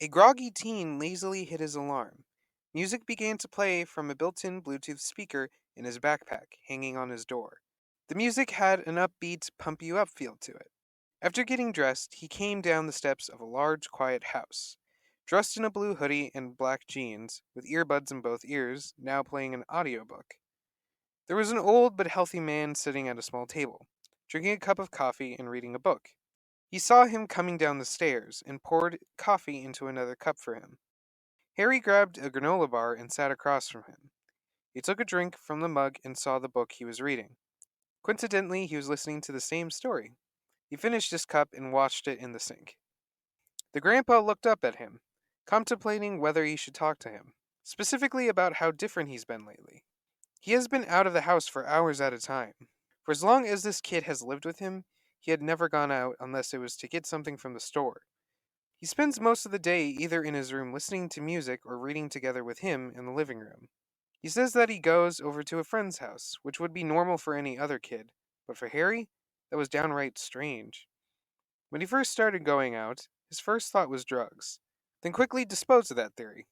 A groggy teen lazily hit his alarm. Music began to play from a built in Bluetooth speaker in his backpack, hanging on his door. The music had an upbeat, pump you up feel to it. After getting dressed, he came down the steps of a large, quiet house. Dressed in a blue hoodie and black jeans, with earbuds in both ears, now playing an audiobook. There was an old but healthy man sitting at a small table, drinking a cup of coffee and reading a book. He saw him coming down the stairs and poured coffee into another cup for him. Harry grabbed a granola bar and sat across from him. He took a drink from the mug and saw the book he was reading. Coincidentally, he was listening to the same story. He finished his cup and washed it in the sink. The grandpa looked up at him, contemplating whether he should talk to him, specifically about how different he's been lately. He has been out of the house for hours at a time. For as long as this kid has lived with him, he had never gone out unless it was to get something from the store. He spends most of the day either in his room listening to music or reading together with him in the living room. He says that he goes over to a friend's house, which would be normal for any other kid, but for Harry, that was downright strange. When he first started going out, his first thought was drugs, then quickly disposed of that theory.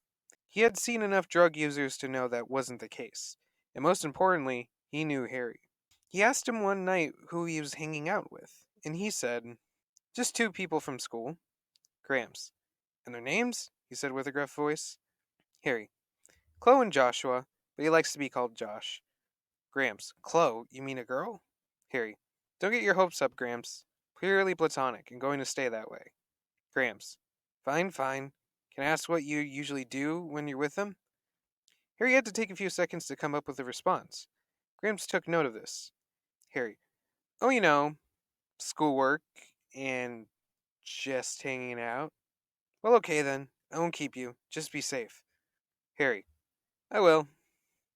He had seen enough drug users to know that wasn't the case, and most importantly, he knew Harry. He asked him one night who he was hanging out with, and he said, "Just two people from school, Gramps." "And their names?" he said with a gruff voice. "Harry. Chloe and Joshua, but he likes to be called Josh." "Gramps. Chloe, you mean a girl?" "Harry. Don't get your hopes up, Gramps. Purely platonic, and going to stay that way." "Gramps. Fine, fine. Can I ask what you usually do when you're with them?" Harry had to take a few seconds to come up with a response. Gramps took note of this. Harry. "Oh, schoolwork and just hanging out." "Well, okay then. I won't keep you. Just be safe." Harry. "I will."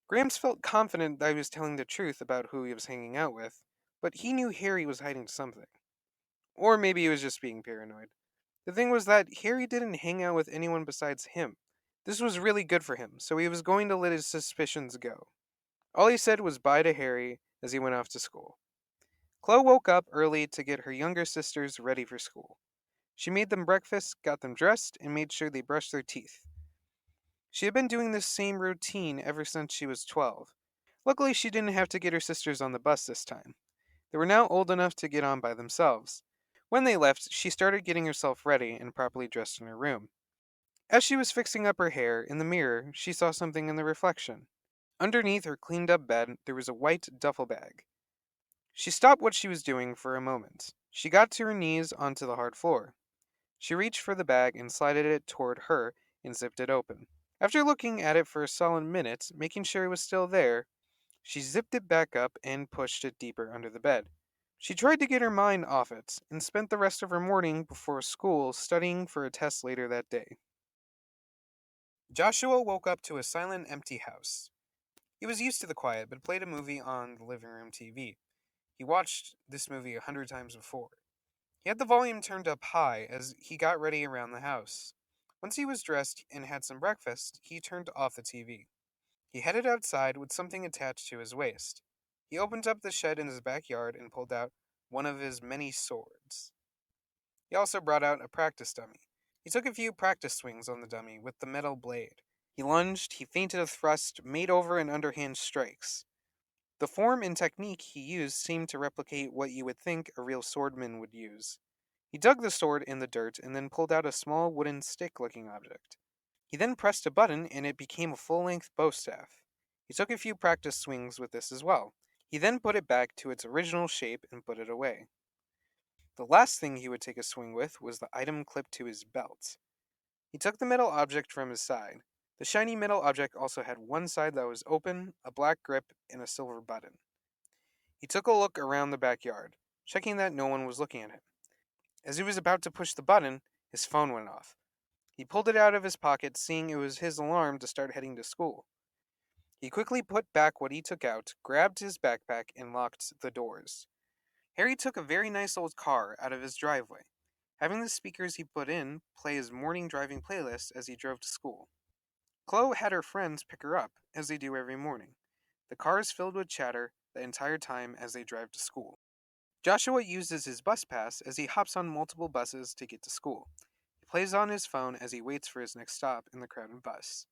Gramps felt confident that he was telling the truth about who he was hanging out with, but he knew Harry was hiding something. Or maybe he was just being paranoid. The thing was that Harry didn't hang out with anyone besides him. This was really good for him, so he was going to let his suspicions go. All he said was bye to Harry as he went off to school. Chloe woke up early to get her younger sisters ready for school. She made them breakfast, got them dressed, and made sure they brushed their teeth. She had been doing this same routine ever since she was 12. Luckily, she didn't have to get her sisters on the bus this time. They were now old enough to get on by themselves. When they left, she started getting herself ready and properly dressed in her room. As she was fixing up her hair, in the mirror, she saw something in the reflection. Underneath her cleaned up bed, there was a white duffel bag. She stopped what she was doing for a moment. She got to her knees onto the hard floor. She reached for the bag and slided it toward her and zipped it open. After looking at it for a solid minute, making sure it was still there, she zipped it back up and pushed it deeper under the bed. She tried to get her mind off it and spent the rest of her morning before school studying for a test later that day. Joshua woke up to a silent, empty house. He was used to the quiet, but played a movie on the living room TV. He watched this movie 100 times before. He had the volume turned up high as he got ready around the house. Once he was dressed and had some breakfast, he turned off the TV. He headed outside with something attached to his waist. He opened up the shed in his backyard and pulled out one of his many swords. He also brought out a practice dummy. He took a few practice swings on the dummy with the metal blade. He lunged, he feinted a thrust, made over and underhand strikes. The form and technique he used seemed to replicate what you would think a real swordman would use. He dug the sword in the dirt and then pulled out a small wooden stick looking object. He then pressed a button and it became a full length bow staff. He took a few practice swings with this as well. He then put it back to its original shape and put it away. The last thing he would take a swing with was the item clipped to his belt. He took the metal object from his side. The shiny metal object also had one side that was open, a black grip, and a silver button. He took a look around the backyard, checking that no one was looking at him. As he was about to push the button, his phone went off. He pulled it out of his pocket, seeing it was his alarm to start heading to school. He quickly put back what he took out, grabbed his backpack, and locked the doors. Harry took a very nice old car out of his driveway, having the speakers he put in play his morning driving playlist as he drove to school. Chloe had her friends pick her up, as they do every morning. The car is filled with chatter the entire time as they drive to school. Joshua uses his bus pass as he hops on multiple buses to get to school. He plays on his phone as he waits for his next stop in the crowded bus.